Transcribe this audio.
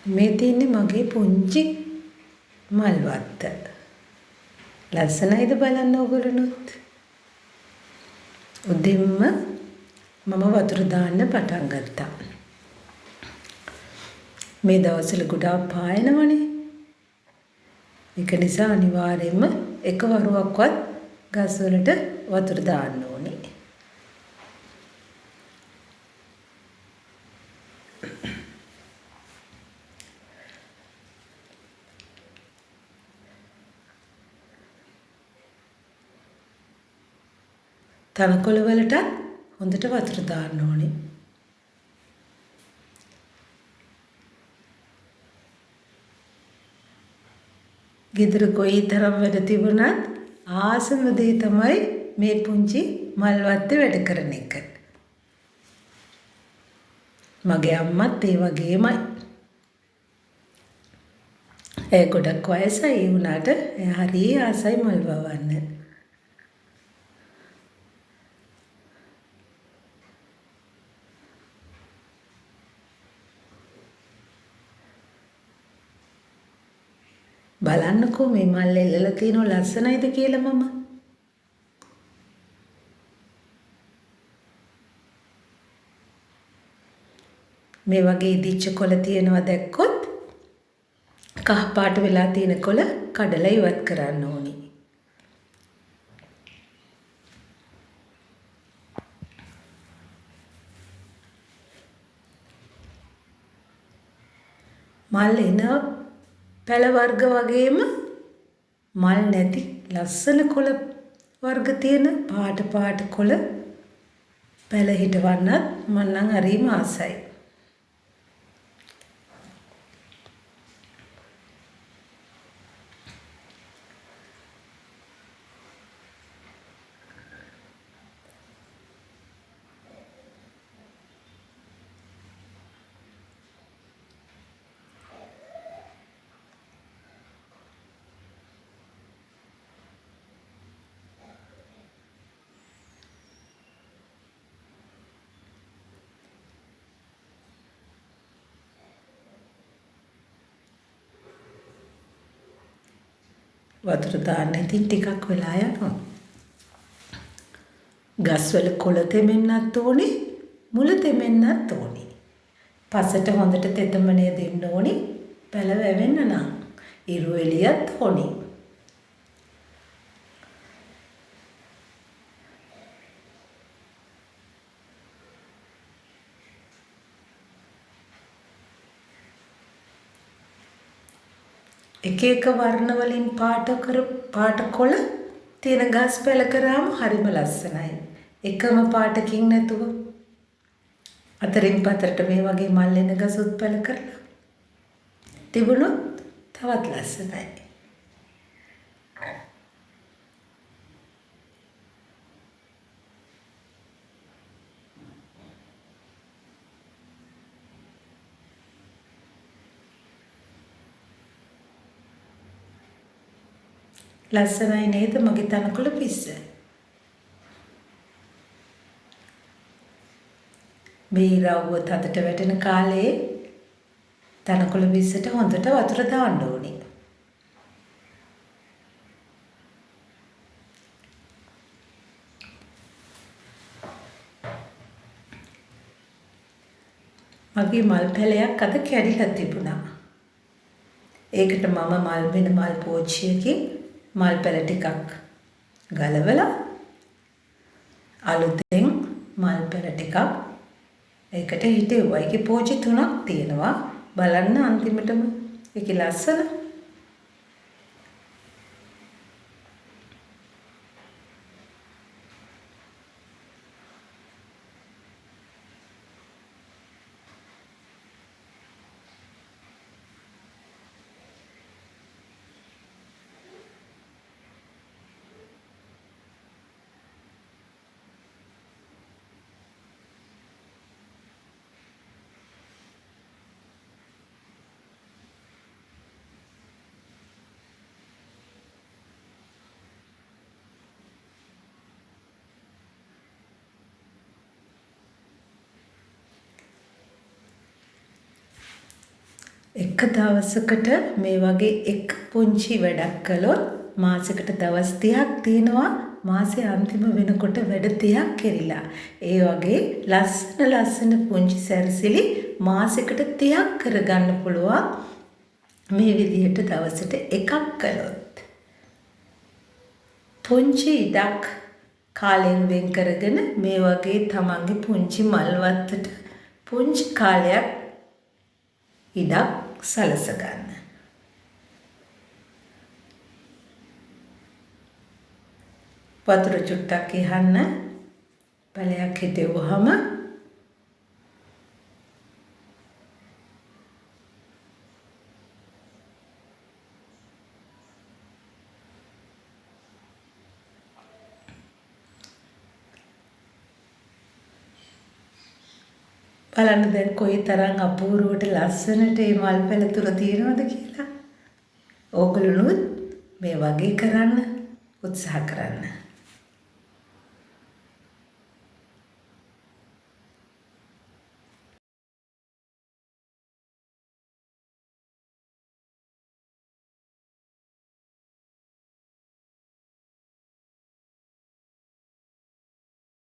මේ තියෙන්නේ මගේ පුංචි මල් වත්ත. ලස්සනයිද බලන්න ඕගොල්ලොත්. උදෙන්ම මම වතුර දාන්න පටන් ගත්තා. මේ දවස්වල ගොඩාක් පායනවනේ. ඒක නිසා අනිවාර්යයෙන්ම එක වරුවක්වත් ගස් වලට වතුර දාන්න ඕනේ. තනකොළ වලට හොඳට වතුර දාන්න ඕනේ. ගෙදර කොයිතරම් වැඩ තිබුණත් ආසම දේ තමයි මේ පුංචි මල් වත්තේ වැඩ කරන එක. මගේ අම්මත් ඒ වගේමයි. ඒ ගොඩක් වයසයි ඒ වුණාට එයා හරිය ආසයි මල් වවන්න. බලන්නකෝ මේ මල් එල්ලලා තියෙන ලස්සනයිද කියලා මම. මේ වගේ ඉදිච්ච කොළ තියෙනවා දැක්කොත් කහ පාට වෙලා තියෙන කොළ කඩලා ඉවත් කරන්න ඕනි. මල් එන පැල වර්ග වගේම මල් නැති ලස්සන කොළ වර්ග තියෙන පාට කොළ පැල හිටවන්නත් මම නම් හරිම ආසයි. වතුර දාන්න ඉතින් ටිකක් වෙලා යනවා. ගස්වල කොළ තෙමෙන්නත් ඕනේ, මුල තෙමෙන්නත් ඕනේ. පසට හොඳට තෙතමනය දෙන්න ඕනේ. පැල වැවෙන්න නම් ඉරු එළියත් ඕනේ. එක එක වර්ණ වලින් පාට කොළ තියෙන ගස් පැල කරාම හරිම ලස්සනයි. එකම පාටකින් නැතුව අතරින් පතරට මේ වගේ මල් එන ගසුත් පැල කරලා තිබුණොත් තවත් ලස්සනයි. ලස්සනයි නේද මගේ තනකොළ පිස්ස? මේ ඉරව්ව තදට වැටෙන කාලේ තනකොළ පිස්සට හොඳට වතුර දාන්න ඕනේ. මගේ මල් පැලයක් අද කැඩිලා තිබුණා. ඒකට මම මල් පෝච්චියකින් මල් පැල ටිකක් ගලවලා අලුතෙන් මල් පැල ටිකක් ඒකට හිටෙව්වා. ඒකේ පෝච්චි 3ක් තියෙනවා. බලන්න අන්තිමටම ඒකේ ලස්සන. එක දවසකට මේ වගේ එක පුංචි වැඩක් කළොත් මාසෙකට දවස් 30ක් තියෙනවා. මාසේ අන්තිම වෙනකොට වැඩ 30ක් කෙරිලා. ඒ වගේ ලස්සන පුංචි සැරසිලි මාසෙකට 30ක් කරගන්න පුළුවන්. මේ විදිහට දවසට එකක් කළොත්. පුංචි ඉඩක් කාලයෙන් වෙන් කරගෙන මේ වගේ තමන්ගේ පුංචි මල්වත්තට පුංචි කාලයක් ඉඩක් සලස ගන්න. වතුර චුට්ටක් ඉහන්න පැලයක් හිටෙවුවහම බලන්න දැන් කොයි තරම් අපූර්වට ලස්සනට මේ මල් පැලතුර තියෙනවද කියලා. ඕගොල්ලෝනුත් මේ වගේ කරන්න උත්සාහ කරන්න.